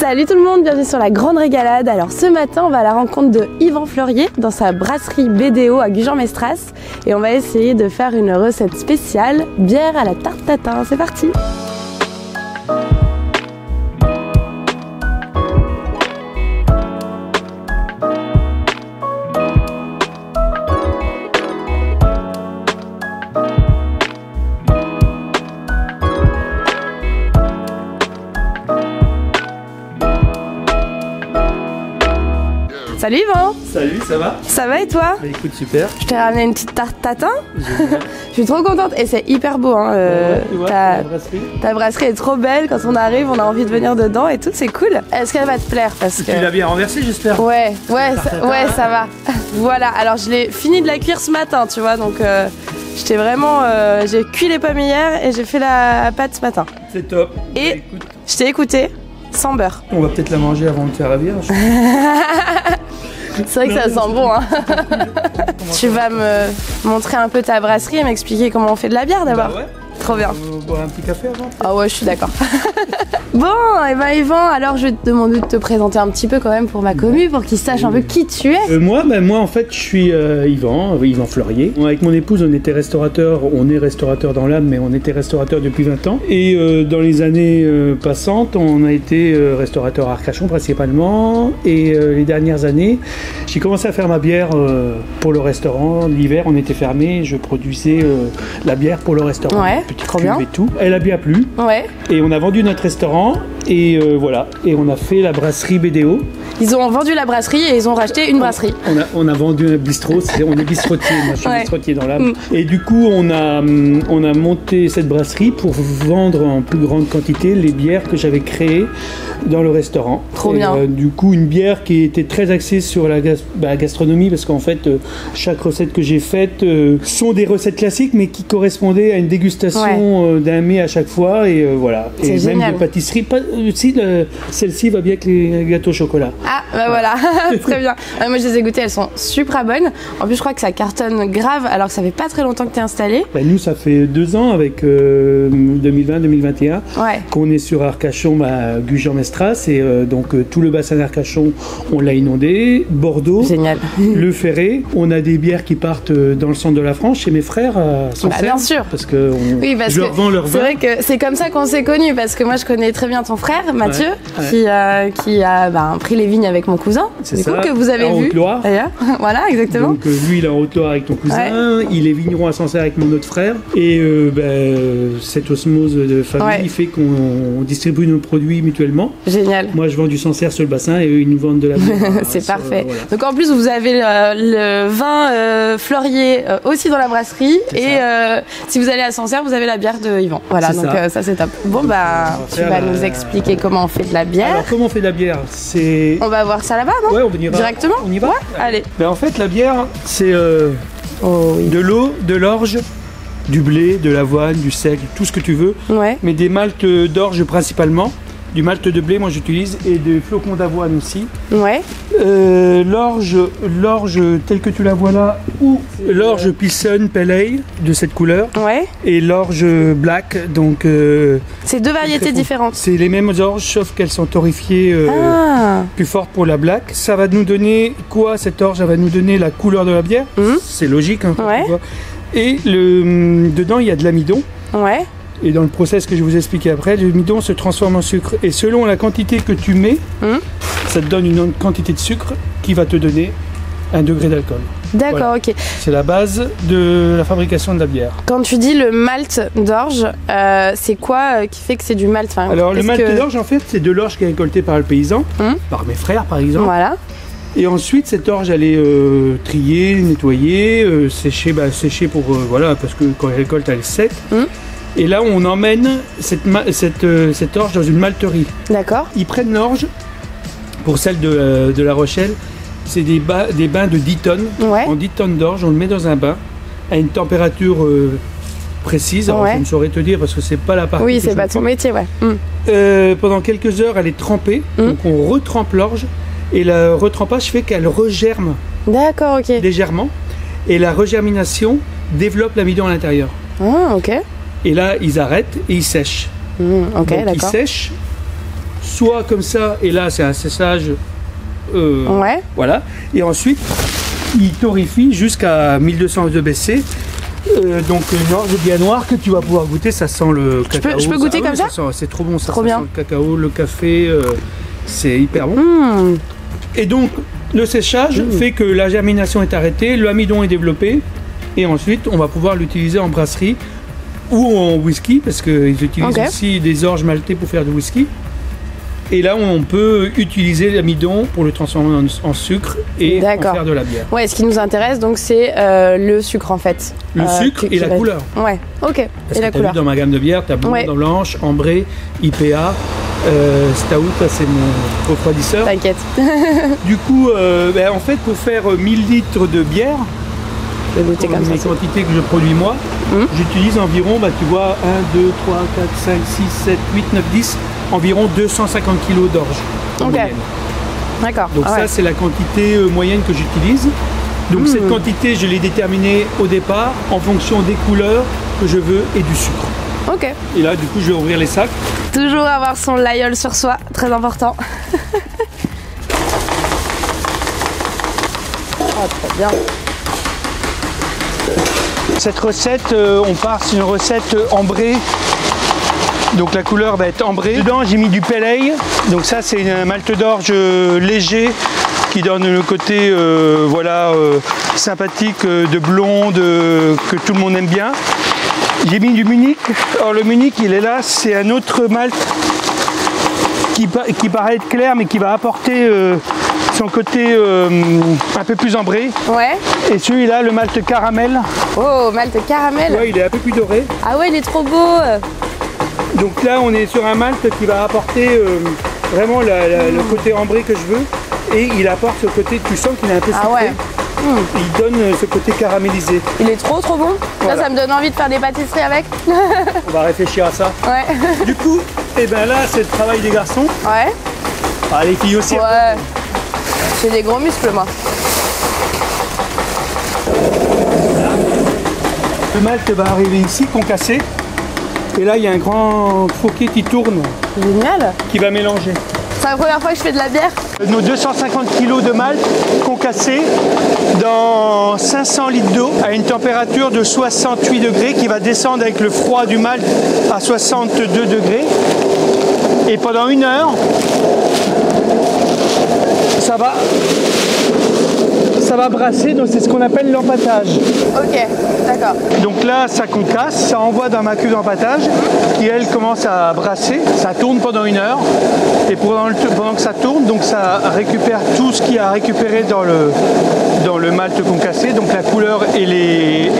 Salut tout le monde, bienvenue sur la Grande Régalade. Alors ce matin, on va à la rencontre de Yvan Fleurier dans sa brasserie BDO à Gujan-Mestras et on va essayer de faire une recette spéciale, bière à la tarte tatin. C'est parti! Salut Yvan! Salut, ça va? Ça va et toi? Bah, écoute, super. Je t'ai ramené une petite tarte tatin. Je suis trop contente et c'est hyper beau. Hein. Tu vois, ta brasserie est trop belle. Quand on arrive, on a envie de venir dedans et tout, c'est cool. Est-ce qu'elle va te plaire? Parce que... Tu l'as bien renversée, j'espère. Ouais, ça va. Voilà, alors je l'ai fini de la cuire ce matin, tu vois, donc j'étais vraiment... j'ai cuit les pommes hier et j'ai fait la pâte ce matin. C'est top. Et je t'ai écouté, sans beurre. On va peut-être la manger avant de faire la vierge. C'est vrai que ça sent bon, hein. Tu vas me montrer un peu ta brasserie et m'expliquer comment on fait de la bière d'abord. Bah ouais. Trop bien. On va boire un petit café avant. Ah ouais, je suis d'accord. Bon, et ben Yvan, alors je vais te demander de te présenter un petit peu quand même pour ma commu, pour qu'ils sachent un peu qui tu es. Moi en fait je suis Yvan Fleurier. Avec mon épouse on était restaurateur, on est restaurateur dans l'âme mais on était restaurateur depuis 20 ans. Et dans les années passantes on a été restaurateur à Arcachon principalement. Et les dernières années j'ai commencé à faire ma bière pour le restaurant. L'hiver on était fermé, je produisais la bière pour le restaurant. Ouais, trop bien. Et tout. Elle a bien plu. Ouais. Et on a vendu notre restaurant et voilà. Et on a fait la brasserie BDO. Ils ont vendu la brasserie et ils ont racheté une brasserie. On a vendu un bistrot, on est bistrotier, moi je suis bistrotier dans l'âme. Et du coup on a monté cette brasserie pour vendre en plus grande quantité les bières que j'avais créées dans le restaurant. Trop bien. Du coup une bière qui était très axée sur la gastronomie parce qu'en fait chaque recette que j'ai faite sont des recettes classiques mais qui correspondaient à une dégustation d'un mets à chaque fois et voilà. Et même génial. des pâtisseries, celle-ci va bien avec les gâteaux au chocolat. Ah bah voilà, très bien. Moi je les ai goûtées, elles sont super bonnes. En plus je crois que ça cartonne grave alors que ça fait pas très longtemps que t'es installé. Bah, nous ça fait 2 ans avec 2020-2021 qu'on est sur Arcachon, Gujan-Mestras et donc tout le bassin d'Arcachon on l'a inondé. Bordeaux, génial. Le Ferré, on a des bières qui partent dans le centre de la France chez mes frères à Sancerre. Bien sûr. Parce que je leur vends leur vin. C'est vrai que c'est comme ça qu'on s'est connus parce que moi je connais très bien ton frère Mathieu qui a pris les vignes avec mon cousin. C'est du ça, coup que vous avez en vu Haute-Loire. d'ailleurs. Voilà, exactement. Donc lui il est en Haute-Loire avec ton cousin, il est vigneron à Sancerre avec mon autre frère et cette osmose de famille fait qu'on distribue nos produits mutuellement. Génial. Moi je vends du Sancerre sur le bassin et eux ils nous vendent de la bière. C'est parfait. Voilà. Donc en plus vous avez le vin Fleurier aussi dans la brasserie et si vous allez à Sancerre vous avez la bière de Yvan. Voilà, donc ça c'est top. Bon tu vas nous expliquer comment on fait de la bière. Alors comment on fait de la bière? On va voir ça là-bas, non? Ouais, on ira. Directement? On y va? Allez. En fait la bière c'est de l'eau, de l'orge, du blé, de l'avoine, du seigle, tout ce que tu veux. Mais des maltes d'orge principalement. Du malt de blé, moi j'utilise, et des flocons d'avoine aussi. L'orge telle que tu la vois là, ou l'orge Pilsen Pale Ale de cette couleur. Et l'orge Black, donc. C'est deux variétés différentes. C'est les mêmes orges, sauf qu'elles sont torréfiées plus fortes pour la Black. Ça va nous donner quoi cette orge? Ça va nous donner la couleur de la bière. C'est logique, hein, tu vois. Et dedans il y a de l'amidon. Et dans le process que je vais vous expliquer après, le midon se transforme en sucre. Et selon la quantité que tu mets, ça te donne une quantité de sucre qui va te donner un degré d'alcool. D'accord, ok. C'est la base de la fabrication de la bière. Quand tu dis le malt d'orge, c'est quoi qui fait que c'est du malt? Alors le malt d'orge, en fait, c'est de l'orge qui est récoltée par le paysan, par mes frères par exemple. Voilà. Et ensuite, cette orge, elle est triée, nettoyée, séchée pour... parce que quand elle récolte, elle est sec. Et là, on emmène cette orge dans une malterie. D'accord. Ils prennent l'orge, pour celle de La Rochelle, c'est des bains de 10 tonnes. En 10 tonnes d'orge, on le met dans un bain à une température précise. Alors, je ne saurais te dire parce que c'est pas la partie. Oui, c'est pas ton métier, pendant quelques heures, elle est trempée. Donc, on retrempe l'orge. Et le retrempage fait qu'elle regerme. D'accord, ok. Légèrement. Et la regermination développe l'amidon à l'intérieur. Ah, ok. Et là, ils arrêtent et ils sèchent. Ok, donc, d'accord. ils sèchent soit comme ça, et là c'est un séchage. Voilà. Et ensuite, il torréfie jusqu'à 1200 EBC. Donc une orge bien noire que tu vas pouvoir goûter, ça sent le cacao. Je peux goûter comme ça? C'est trop bon, ça trop sent bien. le cacao, le café, c'est hyper bon. Et donc le séchage fait que la germination est arrêtée, l'amidon est développé, et ensuite on va pouvoir l'utiliser en brasserie ou en whisky, parce qu'ils utilisent aussi des orges maltées pour faire du whisky. Et là, on peut utiliser l'amidon pour le transformer en sucre et en faire de la bière. Ouais, ce qui nous intéresse, donc, c'est le sucre, en fait. Le sucre et la couleur. Ouais, ok. Parce que t'as vu, dans ma gamme de bière, t'as blonde, blanche, ambrée, IPA, stout, c'est mon refroidisseur. T'inquiète. Du coup, en fait, pour faire 1000 litres de bière, les quantités que je produis moi, j'utilise environ, tu vois, 1, 2, 3, 4, 5, 6, 7, 8, 9, 10, environ 250 kg d'orge. D'accord. Donc ça, c'est la quantité moyenne que j'utilise. Donc cette quantité, je l'ai déterminée au départ en fonction des couleurs que je veux et du sucre. Ok. Et là, du coup, je vais ouvrir les sacs. Toujours avoir son layol sur soi, très important. Très bien. Cette recette, on part sur une recette ambrée. Donc la couleur va être ambrée. Dedans, j'ai mis du pale ale. Donc ça, c'est un malt d'orge léger qui donne le côté sympathique de blonde que tout le monde aime bien. J'ai mis du Munich. Alors le Munich, il est là, c'est un autre malt qui paraît être clair, mais qui va apporter son côté un peu plus ambré. Ouais. Et celui-là, le malt caramel. Oh, malt caramel. Ouais, il est un peu plus doré. Ah ouais, il est trop beau. Donc là, on est sur un malt qui va apporter vraiment le côté ambré que je veux. Et il apporte ce côté, tu sens qu'il est un peu sucré. Ouais. Il donne ce côté caramélisé. Il est trop bon. Voilà. Ça me donne envie de faire des pâtisseries avec. On va réfléchir à ça. Ouais. Du coup, là, c'est le travail des garçons. Ouais. Ah, les filles aussi. Ouais. J'ai des gros muscles, moi. Le malt va arriver ici, concassé. Et là, il y a un grand fauquet qui tourne. Génial. Qui va mélanger. C'est la première fois que je fais de la bière. Nos 250 kg de malt concassé dans 500 litres d'eau à une température de 68 degrés qui va descendre avec le froid du malt à 62 degrés. Et pendant 1 heure, ça va brasser, donc c'est ce qu'on appelle l'empâtage. Ok, d'accord. Donc là, ça concasse, ça envoie dans ma cuve d'empâtage qui, elle, commence à brasser. Ça tourne pendant 1 heure. Et pendant que ça tourne, donc ça récupère tout ce qu'il y a à récupérer dans le malt concassé, donc la couleur et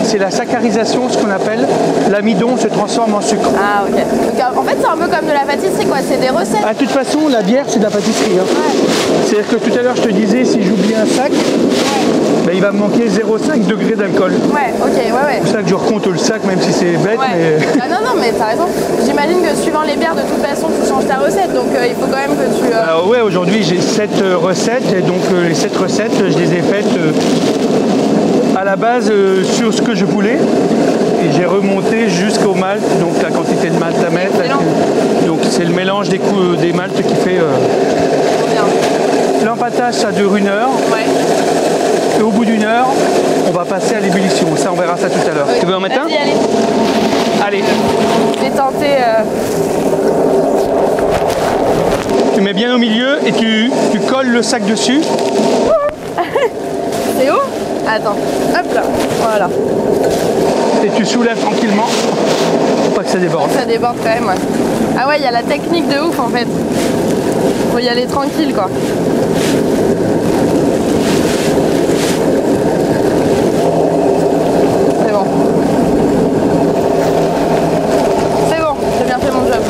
c'est la saccharisation, ce qu'on appelle. L'amidon se transforme en sucre. Ah ok. Donc en fait c'est un peu comme de la pâtisserie quoi, c'est des recettes. De toute façon la bière c'est de la pâtisserie. Hein. Ouais. C'est-à-dire que tout à l'heure je te disais si j'oublie un sac, il va me manquer 0,5 degré d'alcool. Ouais, ok, ouais. C'est pour ça que je recompte le sac même si c'est bête. Ouais. Mais... non mais t'as raison. J'imagine que suivant les bières de toute façon tu changes ta recette, donc il faut quand même que tu... Alors ouais, aujourd'hui j'ai 7 recettes et donc les 7 recettes je les ai faites à la base sur ce que je voulais et j'ai remonté jusqu'au malt, donc la quantité de malt à mettre. Donc c'est le mélange des maltes qui fait... L'empâtage ça dure 1 heure. Ouais. Et au bout d'1 heure, on va passer à l'ébullition. Ça, on verra ça tout à l'heure. Oui. Tu veux en mettre un ? Allez. Je vais tenter... Tu mets bien au milieu et tu colles le sac dessus. C'est haut ? Attends. Hop là. Voilà. Et tu soulèves tranquillement pour pas que ça déborde. Ça déborde quand même, ouais. Ah ouais, il y a la technique de ouf en fait. Faut y aller tranquille quoi. C'est bon. C'est bon, j'ai bien fait mon job.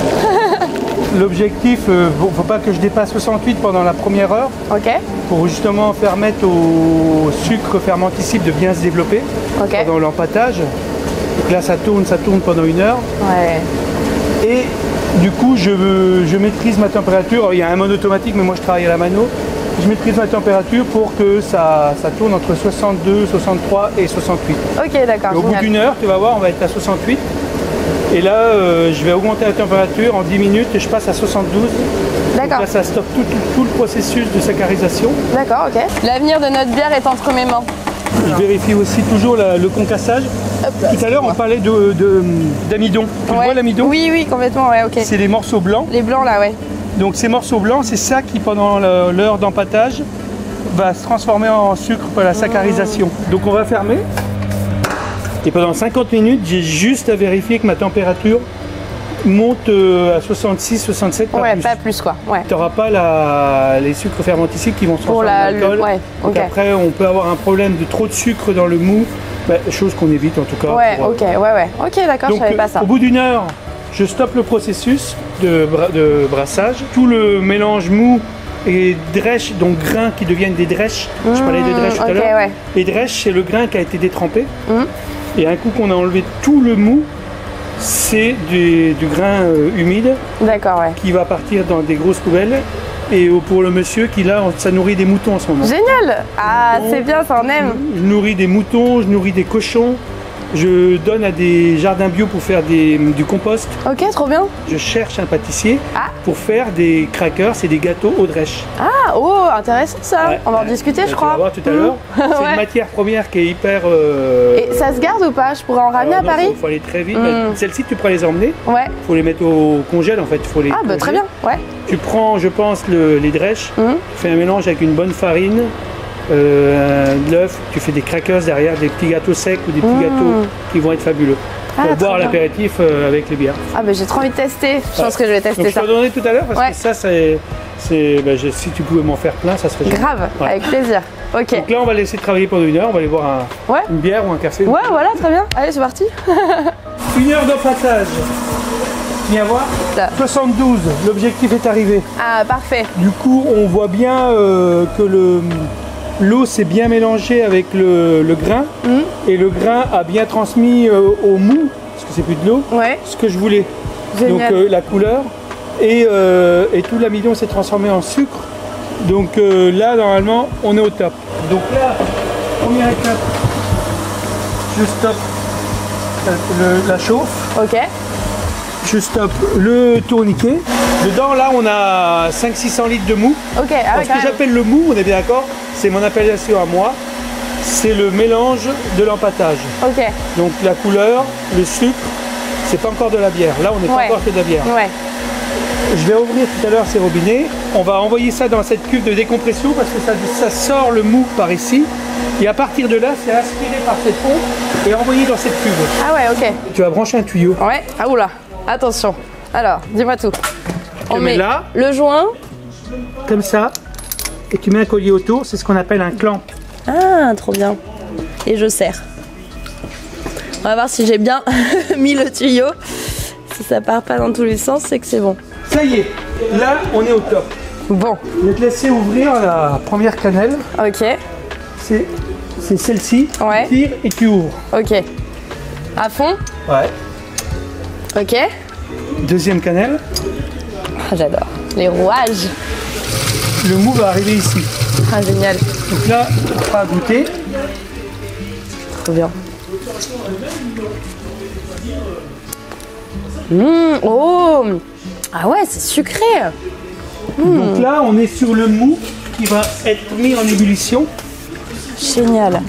L'objectif, faut pas que je dépasse 68 pendant la première heure. Ok. Pour justement permettre au sucre fermenticible de bien se développer pendant l'empâtage. Donc là ça tourne pendant 1 heure. Ouais. Et du coup je maîtrise ma température. Alors, il y a un mode automatique mais moi je travaille à la mano. Je maîtrise ma température pour que ça tourne entre 62, 63 et 68. Ok d'accord. Et au bout d'1 heure, tu vas voir, on va être à 68. Et là, je vais augmenter la température en 10 minutes et je passe à 72. D'accord. Là, ça stoppe tout le processus de saccharisation. D'accord, ok. L'avenir de notre bière est entre mes mains. Je vérifie aussi toujours le concassage. Tout à l'heure, on parlait d'amidon. Tu vois l'amidon? Oui, oui, complètement, ouais, ok. C'est les morceaux blancs. Les blancs, là, ouais. Donc ces morceaux blancs, c'est ça qui, pendant l'heure d'empâtage, va se transformer en sucre par la saccharisation. Donc on va fermer. Et pendant 50 minutes, j'ai juste à vérifier que ma température monte à 66-67, pas ouais, plus. Pas plus, quoi. Ouais. Tu n'auras pas les sucres fermenticides qui vont se transformer en alcool. Ouais, donc après, on peut avoir un problème de trop de sucre dans le mou, chose qu'on évite en tout cas. Ouais, ok, d'accord, je savais pas ça. Au bout d'une heure, je stoppe le processus de brassage. Tout le mélange mou et drèche, donc grains qui deviennent des drèches. Je parlais de drèche tout à l'heure. Ouais. Les drèches, c'est le grain qui a été détrempé. Et un coup qu'on a enlevé tout le mou, c'est du grain humide qui va partir dans des grosses poubelles. Et pour le monsieur qui là, ça nourrit des moutons en ce moment. Génial! Ah, c'est bien, ça en aime. Je nourris des moutons, je nourris des cochons. Je donne à des jardins bio pour faire du compost. Ok, trop bien. Je cherche un pâtissier pour faire des crackers et des gâteaux aux drèches. Ah, oh, intéressant ça. Ouais, on va en discuter, je crois. On va voir tout à l'heure. C'est une matière première qui est hyper... Et ça se garde ou pas? Je pourrais en ramener à Paris? Il faut aller très vite. Celles-ci, tu pourras les emmener. Ouais. Il faut les mettre au congèle en fait. Faut les bah très bien, ouais. Tu prends, je pense, les drèches. Tu fais un mélange avec une bonne farine. De l'œuf, tu fais des crackers derrière, des petits gâteaux secs ou des petits gâteaux qui vont être fabuleux pour boire l'apéritif avec les bières. Ah j'ai trop envie de tester, je pense que je vais tester. Donc, ça. Je te donnerai tout à l'heure parce que ça c'est si tu pouvais m'en faire plein, ça serait génial. Grave, avec plaisir. Ok. Donc là on va laisser travailler pendant une heure, on va aller boire une bière ou un café. Ouais, voilà, très bien. Allez, c'est parti. Une heure d'empâtage. Viens voir. Là. 72, l'objectif est arrivé. Ah parfait. Du coup on voit bien que l'eau s'est bien mélangée avec le grain et le grain a bien transmis au mou, parce que c'est plus de l'eau, ce que je voulais. Génial. Donc la couleur et tout l'amidon s'est transformé en sucre. Donc là normalement on est au top. Donc là, première étape, je stoppe la chauffe. Ok. Je stoppe le tourniquet. Dedans, là, on a 500-600 litres de mou. Ok. Ce que j'appelle le mou, on est bien d'accord, c'est mon appellation à moi. C'est le mélange de l'empâtage. Ok. Donc la couleur, le sucre, c'est pas encore de la bière. Là, on n'est pas encore que de la bière. Ouais. Je vais ouvrir tout à l'heure ces robinets. On va envoyer ça dans cette cuve de décompression parce que ça sort le mou par ici. Et à partir de là, c'est aspiré par cette pompe et envoyé dans cette cuve. Ah ouais, ok. Tu vas brancher un tuyau. Ouais. Ah oula. Attention. Alors, dis-moi tout. On met là, le joint. Comme ça. Et tu mets un collier autour. C'est ce qu'on appelle un clamp. Ah, trop bien. Et je serre. On va voir si j'ai bien mis le tuyau. Si ça part pas dans tous les sens, c'est que c'est bon. Ça y est. Là, on est au top. Bon. Je vais te laisser ouvrir la première cannelle. Ok. C'est celle-ci. Ouais. Tu tires et tu ouvres. Ok. À fond? Ouais. Ok. Deuxième cannelle. Ah, j'adore. Les rouages. Le mou va arriver ici. Ah, génial. Donc là, on va goûter. Trop bien. Oh. Ah ouais, c'est sucré. Donc là, on est sur le mou qui va être mis en ébullition. Génial.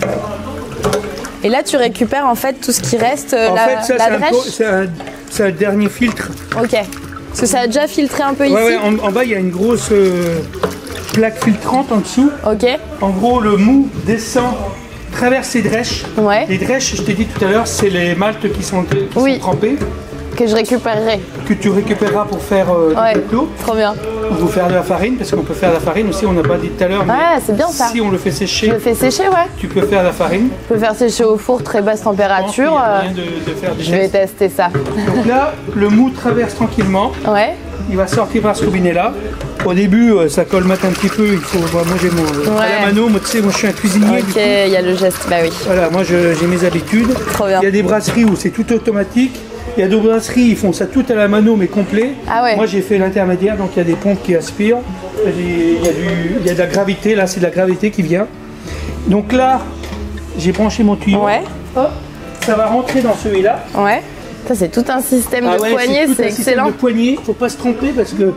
Et là, tu récupères en fait tout ce qui reste, en la fait, ça, drèche. c'est un dernier filtre. Ok. Parce que ça a déjà filtré un peu ici. Ouais, en bas, il y a une grosse plaque filtrante en dessous. Ok. En gros, le mou descend, traverse les drèches. Ouais. Les drèches, je t'ai dit tout à l'heure, c'est les maltes qui sont trempées. Que je récupérerai. Que tu récupéreras pour faire du gâteau. Trop bien. Ou pour faire de la farine, parce qu'on peut faire de la farine aussi, on n'a pas dit tout à l'heure. Ouais, c'est bien ça. Si on le fait sécher. Je le fais sécher, ouais. Tu peux faire de la farine. Je peux faire sécher au four, très basse température. Il y a moyen de faire des je vais tester ça. Donc là, le mou traverse tranquillement. Ouais. Il va sortir par ce robinet-là. Au début, ça colmate un petit peu. Il faut moi j'ai à la mano. Moi, tu sais, moi je suis un cuisinier. Ok, il y a le geste, bah oui. Voilà, moi j'ai mes habitudes. Trop bien. Il y a des brasseries où c'est tout automatique. Il y a d'autres brasseries, ils font ça tout à la mano mais complet. Ah ouais. Moi j'ai fait l'intermédiaire, donc il y a des pompes qui aspirent. Il y a de la gravité, là c'est de la gravité qui vient. Donc là, j'ai branché mon tuyau. Ouais. Hop, ça va rentrer dans celui-là. Ouais. Ça, c'est tout un système de poignée, c'est excellent. De poignée, faut pas se tromper parce que.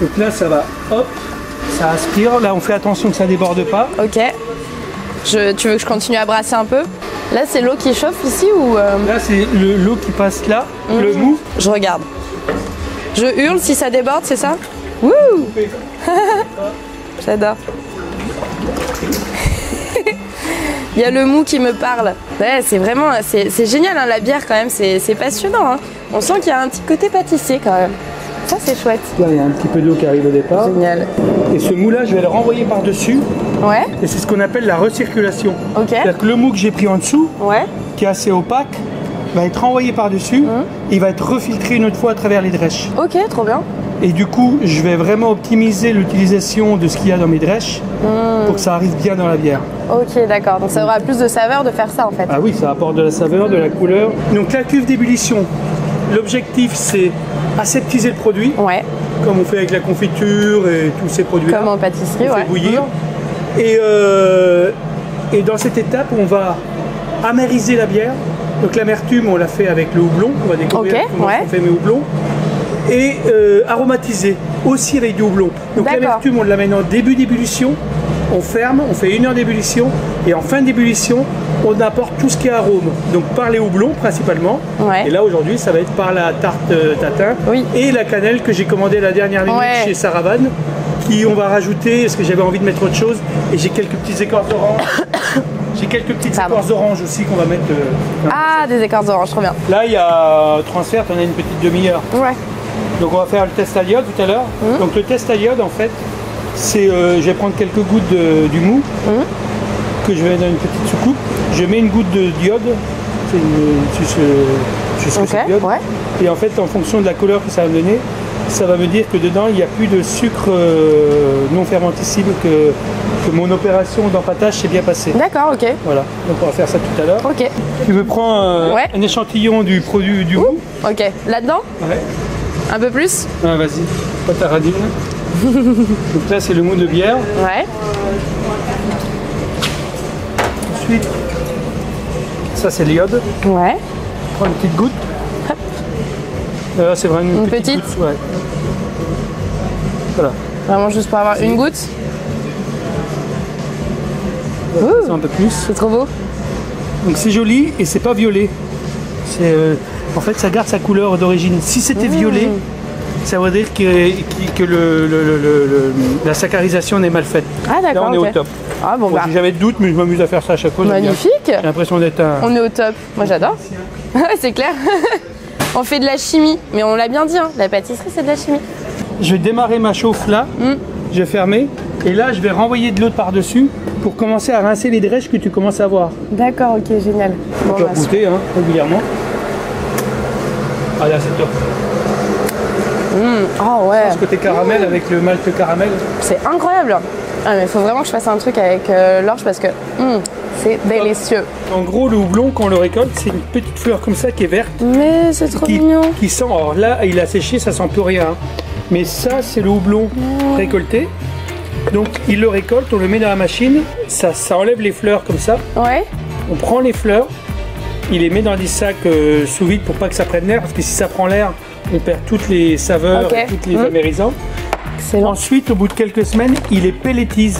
Donc là, ça va, hop, ça aspire. Là, on fait attention que ça déborde pas. Ok. Tu veux que je continue à brasser un peu? Là, c'est l'eau qui chauffe ici ou Là, c'est l'eau qui passe là, le mou. Je regarde. Je hurle si ça déborde, c'est ça? Wouh. J'adore. Il y a le mou qui me parle. Ouais, c'est vraiment, c'est génial hein, la bière quand même, c'est passionnant. Hein. On sent qu'il y a un petit côté pâtissier quand même. Ça c'est chouette. Là il y a un petit peu d'eau qui arrive au départ. Génial. Et ce mou là, je vais le renvoyer par-dessus. Ouais. Et c'est ce qu'on appelle la recirculation. Ok. C'est-à-dire que le mou que j'ai pris en dessous, ouais, qui est assez opaque, va être renvoyé par-dessus. Et il va être refiltré une autre fois à travers les drèches. Ok, trop bien. Et du coup, je vais vraiment optimiser l'utilisation de ce qu'il y a dans mes drèches pour que ça arrive bien dans la bière. Ok, d'accord. Donc ça aura plus de saveur de faire ça en fait. Ah oui, ça apporte de la saveur, de la couleur. Donc la cuve d'ébullition, l'objectif c'est aseptiser le produit. Ouais. Comme on fait avec la confiture et tous ces produits-là. Comme en pâtisserie, on fait bouillir. Et dans cette étape, on va amériser la bière. Donc l'amertume, on l'a fait avec le houblon. On va découvrir comment on fait mes houblons. Et aromatiser aussi avec du houblon. Donc l'amertume, on l'amène en début d'ébullition. On ferme, on fait 1 heure d'ébullition. Et en fin d'ébullition, on apporte tout ce qui est arôme. Donc par les houblons principalement. Ouais. Et là aujourd'hui, ça va être par la tarte tatin. Oui. Et la cannelle que j'ai commandée la dernière minute chez Saravan. Qui on va rajouter, parce que j'avais envie de mettre autre chose. Et j'ai quelques petites écorces d'orange. J'ai quelques petites écorces d'orange aussi qu'on va mettre. Des écorces d'orange, trop bien. Là, il y a transfert, on a une petite demi-heure. Ouais. Donc on va faire le test à l'iode tout à l'heure. Donc le test à l'iode, en fait, c'est je vais prendre quelques gouttes du mou que je vais dans une petite soucoupe. Je mets une goutte de d'iode, c'est une suce d'iode. Ouais. Et en fait, en fonction de la couleur que ça va me donner, ça va me dire que dedans il n'y a plus de sucre non fermentescible, que mon opération d'empâtage s'est bien passée. D'accord, ok. Voilà, donc on va faire ça tout à l'heure. Ok. Tu me prends un échantillon du produit du mou. Ok, là-dedans? Ouais. Un peu plus? Ah, vas-y, pas ta radine. Donc là c'est le mou de bière. Ouais. Ensuite, ça c'est l'iode. Ouais. Prends une petite goutte. Là c'est vraiment une petite goutte. Ouais. Voilà. Vraiment juste pour avoir une goutte. C'est un peu plus. C'est trop beau. Donc c'est joli et c'est pas violet. C'est en fait ça garde sa couleur d'origine. Si c'était violet, ça veut dire que la saccharisation est mal faite. Ah d'accord. Là on est au top. Ah bon, J'ai jamais de doute, mais je m'amuse à faire ça à chaque fois. Magnifique. J'ai l'impression d'être un. On est au top. Moi j'adore. C'est clair. On fait de la chimie, mais on l'a bien dit, hein, la pâtisserie c'est de la chimie. Je vais démarrer ma chauffe là, je vais fermer, et là je vais renvoyer de l'eau par-dessus pour commencer à rincer les drèches que tu commences à voir. D'accord, ok, génial. Donc tu vas goûter régulièrement. Ah là c'est top. Oh ouais. Ce côté caramel avec le malt caramel. C'est incroyable. Ah mais il faut vraiment que je fasse un truc avec l'orge parce que c'est délicieux. En gros le houblon quand on le récolte c'est une petite fleur comme ça qui est verte. Mais c'est trop mignon. Qui sent, alors là il a séché ça sent plus rien. Mais ça c'est le houblon récolté. Donc il le récolte, on le met dans la machine, ça enlève les fleurs comme ça. Ouais. On prend les fleurs, il les met dans des sacs sous vide pour pas que ça prenne l'air, parce que si ça prend l'air, on perd toutes les saveurs et toutes les amérisants. Excellent. Ensuite, au bout de quelques semaines, il les pelletise.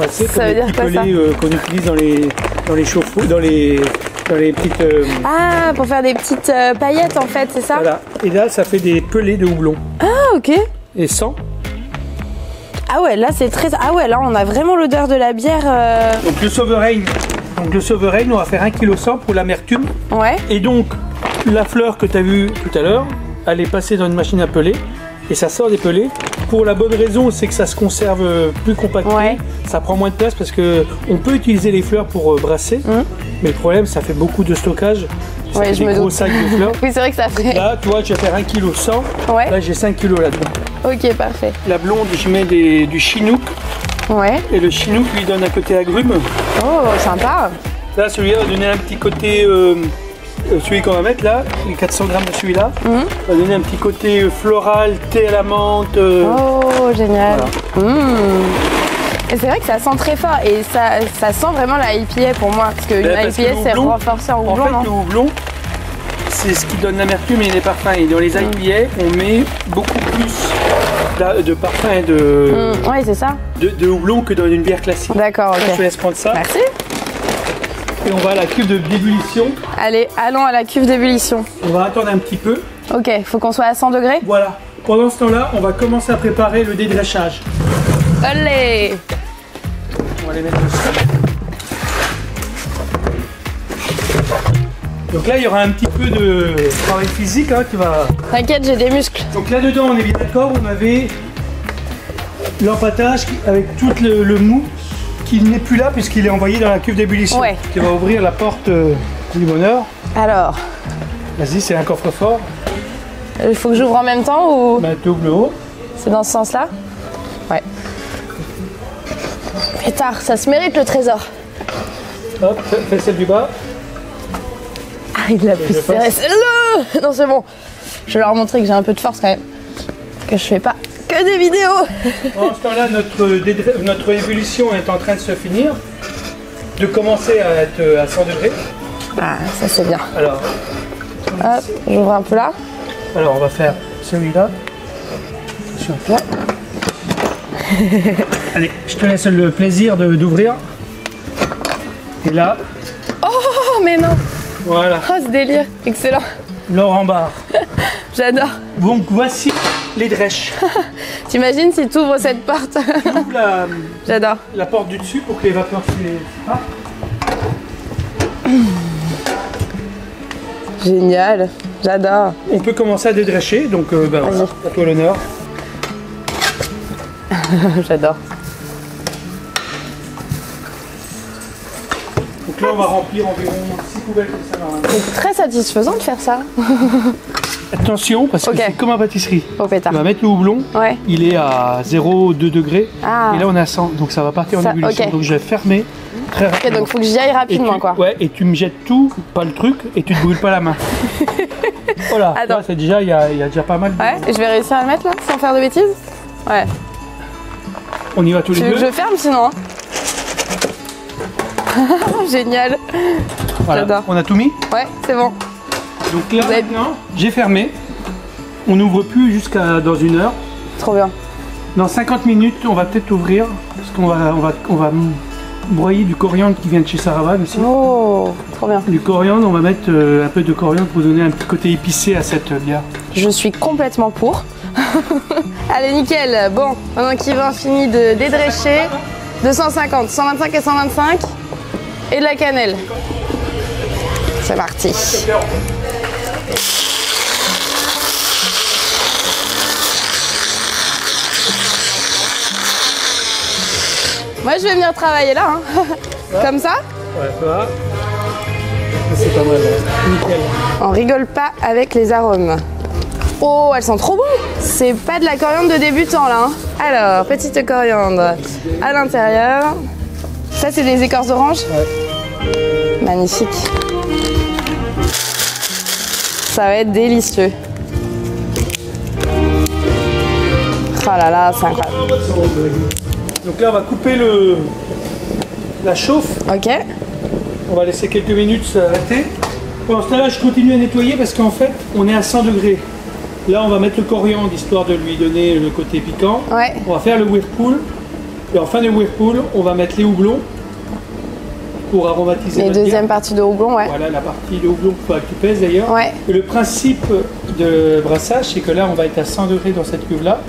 C'est comme les petits pellets qu'on utilise dans les chauffe-eau, dans les petites... Ah, pour faire des petites paillettes en fait, c'est ça? Voilà. Et là, ça fait des pelets de houblon. Ah, ok. Et sans. Ah ouais, là c'est très... Ah ouais, là on a vraiment l'odeur de la bière. Donc le Sovereign. Donc le Sovereign, on va faire 1,1 kg pour l'amertume. Ouais. Et donc, la fleur que tu as vue tout à l'heure, elle est passée dans une machine à peler. Et ça sort des pelés. Pour la bonne raison, c'est que ça se conserve plus compacté. Ouais. Ça prend moins de place parce qu'on peut utiliser les fleurs pour brasser. Mais le problème, ça fait beaucoup de stockage. Ouais, des gros sacs de fleurs. Oui, c'est vrai que ça fait. Là, toi, tu vas faire 1,1 kg. Ouais. Là, j'ai 5 kg là-dedans. Ok, parfait. La blonde, je mets du chinook. Ouais. Et le chinook lui donne un côté agrume. Oh, sympa. Là, celui-là va donner un petit côté. Celui qu'on va mettre là, les 400 grammes de celui-là, va donner un petit côté floral, thé à la menthe. Oh, génial. Voilà. Et c'est vrai que ça sent très fort et ça sent vraiment la IPA pour moi. Parce qu'une IPA, c'est renforcé en houblon. En fait, le houblon, c'est ce qui donne l'amertume et les parfums. Et dans les IPA, on met beaucoup plus de parfums et oui, c'est ça. De houblon que dans une bière classique. D'accord, ok. Je te laisse prendre ça. Merci. Et on va à la cuve d'ébullition. Allez, allons à la cuve d'ébullition. On va attendre un petit peu. Ok, faut qu'on soit à 100 degrés. Voilà. Pendant ce temps-là, on va commencer à préparer le dédrachage. Allez! On va les mettre dessus. Donc là, il y aura un petit peu de travail physique qui va... T'inquiète, j'ai des muscles. Donc là-dedans, on est bien d'accord, on avait l'empâtage avec tout le mou qui n'est plus là puisqu'il est envoyé dans la cuve d'ébullition. Ouais. Qui va ouvrir la porte du bonheur. Alors? Vas-y, c'est un coffre-fort. Il faut que j'ouvre en même temps ou... Bah, double haut. C'est dans ce sens-là? Ouais. Pétard, ça se mérite le trésor. Hop, fais celle du bas. Ah, il l'a plus serré. Non, c'est bon. Je vais leur montrer que j'ai un peu de force quand même. Que je fais pas que des vidéos. En ce temps-là, notre ébullition est en train de se finir. De commencer à être à 100 degrés. Ah, ça c'est bien. Alors, hop, j'ouvre un peu là. Alors, on va faire celui-là. Attention. Allez, je te laisse le plaisir d'ouvrir. Et là. Oh, mais non. Voilà. Oh, ce délire. Excellent. Laurent Barre. J'adore. Donc, voici les drèches. T'imagines si tu ouvres cette porte? J'ouvre J'adore. la porte du dessus pour que les vapeurs partent. Génial. J'adore. On peut commencer à dédrécher, donc voilà, à toi l'honneur. J'adore. Donc là, on va remplir environ 6 poubelles comme ça. C'est très satisfaisant de faire ça. Attention, parce que c'est comme en pâtisserie. Au pétard. On va mettre le houblon, il est à 0,2 degrés, et là on est à 100, donc ça va partir en ébullition. Donc je vais fermer très rapidement. Ok, donc faut que j'y aille rapidement, quoi. Ouais, et tu me jettes tout, pas le truc, et tu te brûles pas la main. Voilà, c'est déjà, il y a déjà pas mal de... Ouais, et je vais réussir à le mettre là, sans faire de bêtises? Ouais. On y va tous les deux. Tu veux que je ferme sinon? Génial. Voilà. J'adore. On a tout mis? Ouais, c'est bon. Donc là, maintenant, j'ai fermé. On n'ouvre plus jusqu'à dans 1 heure. Trop bien. Dans 50 minutes, on va peut-être ouvrir, parce qu'on va broyer du coriandre qui vient de chez Saravan aussi. Oh, trop bien. Du coriandre, on va mettre un peu de coriandre pour donner un petit côté épicé à cette bière. Je suis complètement pour. Allez, nickel. Bon, pendant qu'Yvan finit de dédrécher, 250, 125 et 125, et de la cannelle. C'est parti. Moi, je vais venir travailler là, hein. Comme ça. Ouais, ça va. C'est pas mal, nickel. On rigole pas avec les arômes. Oh, elles sont trop bon. C'est pas de la coriandre de débutant là, hein. Alors, petite coriandre à l'intérieur. Ça, c'est des écorces d'orange. Ouais. Magnifique. Ça va être délicieux. Oh là là, c'est incroyable. Donc là, on va couper la chauffe. Ok. On va laisser quelques minutes s'arrêter. Pendant ce temps-là, je continue à nettoyer parce qu'en fait, on est à 100 degrés. Là, on va mettre le coriandre histoire de lui donner le côté piquant. Ouais. On va faire le whirlpool. Et en fin de whirlpool, on va mettre les houblons pour aromatiser. Les deuxièmes parties de houblon, ouais. Voilà, la partie de houblon qu'il faut que tu pèses d'ailleurs. Ouais. Et le principe de brassage, c'est que là, on va être à 100 degrés dans cette cuve-là.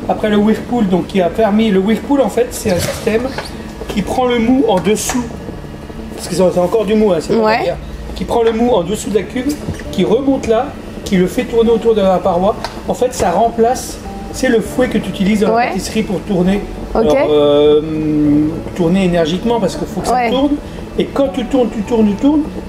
Après le whirlpool, donc qui a permis... Le whirlpool, en fait, c'est un système qui prend le mou en dessous. Parce que c'est encore du mou, hein, c'est pas bien. Qui prend le mou en dessous de la cuve, qui remonte là, qui le fait tourner autour de la paroi. En fait, ça remplace... C'est le fouet que tu utilises dans la pâtisserie pour tourner. Okay. Alors, tourner énergiquement parce qu'il faut que ça tourne. Et quand tu tournes,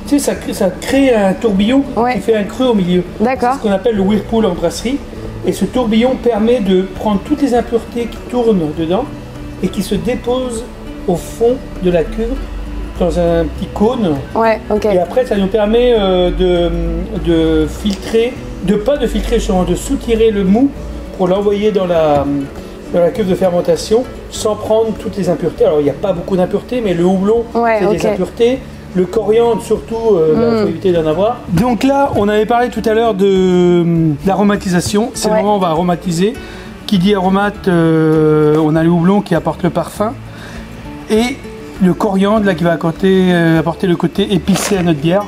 tu sais, ça crée un tourbillon qui fait un creux au milieu. D'accord. C'est ce qu'on appelle le whirlpool en brasserie. Et ce tourbillon permet de prendre toutes les impuretés qui tournent dedans et qui se déposent au fond de la cuve dans un petit cône. Ouais, ok. Et après, ça nous permet de filtrer, de soutirer le mou pour l'envoyer dans dans la cuve de fermentation sans prendre toutes les impuretés. Alors il n'y a pas beaucoup d'impuretés, mais le houblon, c'est des impuretés. Le coriandre surtout, faut éviter d'en avoir. Donc là, on avait parlé tout à l'heure de l'aromatisation. C'est le moment où on va aromatiser. Qui dit aromate, on a le houblon qui apporte le parfum. Et le coriandre là, qui va apporter le côté épicé à notre bière.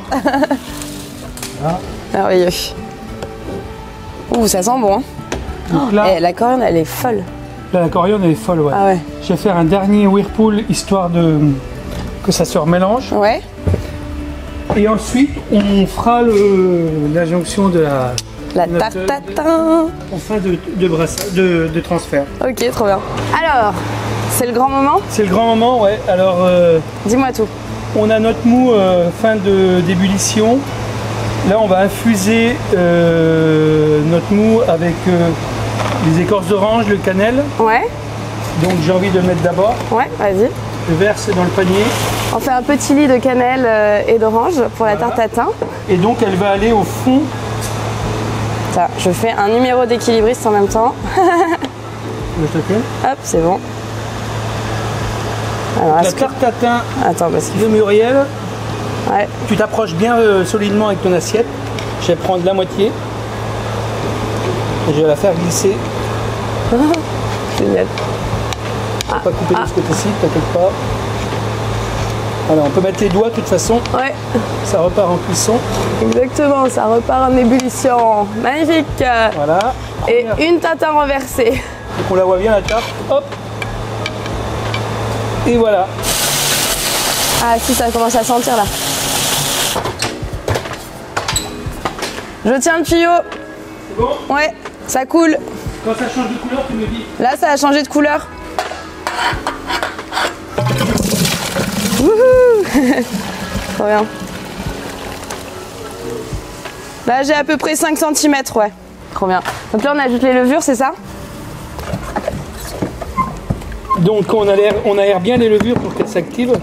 Voilà. Merveilleux. Ouh, ça sent bon. Hein. Donc là, la coriandre, elle est folle. Là, la coriandre, elle est folle, ouais. Ah ouais. Je vais faire un dernier whirlpool, histoire que ça se remélange. Ouais. Et ensuite, on fera la jonction de la tartatin en fin de transfert. Ok, trop bien. Alors, c'est le grand moment? C'est le grand moment, ouais. Alors, dis-moi tout. On a notre mou fin d'ébullition. Là, on va infuser notre mou avec les écorces d'orange, le cannelle. Ouais. Donc, j'ai envie de le mettre d'abord. Ouais, vas-y. Je verse dans le panier. On fait un petit lit de cannelle et d'orange pour la tarte tatin. Et donc, elle va aller au fond. Ça, je fais un numéro d'équilibriste en même temps. Je te fais. Hop, c'est bon. Alors, la tarte tatin de Muriel. Ouais. Tu t'approches bien solidement avec ton assiette. Je vais prendre la moitié. Et je vais la faire glisser. Génial. On va pas couper de ce côté-ci, t'inquiète pas. Voilà, on peut mettre les doigts de toute façon. Ouais. Ça repart en cuisson. Exactement, ça repart en ébullition. Magnifique. Voilà. Et une tatin renversée. Donc on la voit bien la tarte. Hop. Et voilà. Ah si, ça commence à sentir là. Je tiens le tuyau. C'est bon? Ouais, ça coule. Quand ça change de couleur, tu me dis. Là, ça a changé de couleur. Wouhou. Trop bien. Là, j'ai à peu près 5 cm, ouais. Trop bien. Donc là, on ajoute les levures, c'est ça? Donc on aère bien les levures pour qu'elles s'activent.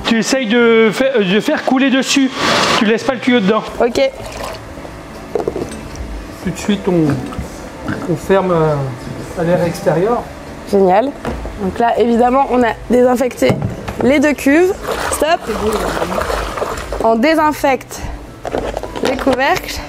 Tu essayes de faire couler dessus. Tu ne laisses pas le tuyau dedans. Ok. Tout de suite, on ferme à l'air extérieur. Génial. Donc là, évidemment, on a désinfecté les 2 cuves. Stop. On désinfecte les couvercles.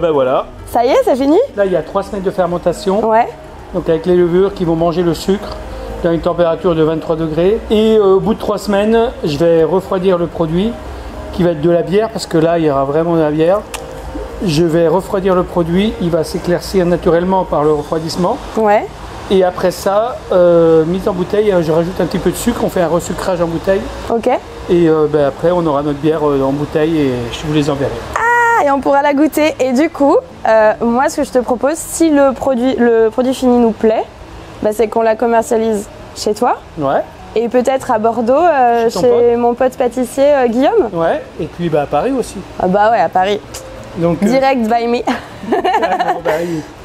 Ben voilà. Ça y est, c'est fini? Là, il y a 3 semaines de fermentation. Ouais. Donc avec les levures qui vont manger le sucre dans une température de 23 degrés. Et au bout de 3 semaines, je vais refroidir le produit qui va être de la bière parce que là, il y aura vraiment de la bière. Je vais refroidir le produit, il va s'éclaircir naturellement par le refroidissement. Ouais. Et après ça, mise en bouteille, je rajoute un petit peu de sucre, on fait un resucrage en bouteille. Ok. Et après, on aura notre bière en bouteille et je vous les enverrai. Et on pourra la goûter. Et du coup, moi, ce que je te propose, si le produit fini nous plaît, bah, c'est qu'on la commercialise chez toi. Ouais. Et peut-être à Bordeaux, chez mon pote pâtissier Guillaume. Ouais. Et puis à Paris aussi. Ah bah ouais, à Paris. Donc, direct by me.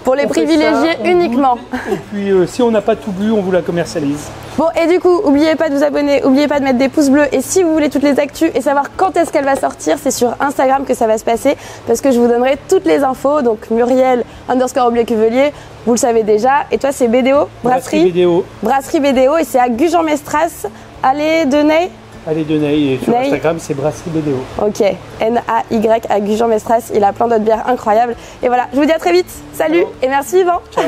Pour les privilégiés uniquement. Et puis si on n'a pas tout bu, on vous la commercialise. Bon, et du coup, n'oubliez pas de vous abonner, n'oubliez pas de mettre des pouces bleus. Et si vous voulez toutes les actus et savoir quand est-ce qu'elle va sortir, c'est sur Instagram que ça va se passer. Parce que je vous donnerai toutes les infos. Donc Muriel_Cuvelier, vous le savez déjà. Et toi, c'est BDO, Brasserie BDO. Brasserie BDO. Et c'est à Gujan-Mestras, allée de Ney. Allez de Ney, et sur Instagram c'est Brasserie BDO. Ok, N-A-Y à Gujan-Mestras, il a plein d'autres bières incroyables. Et voilà, je vous dis à très vite, salut. Ciao. Et merci Yvan. Ciao.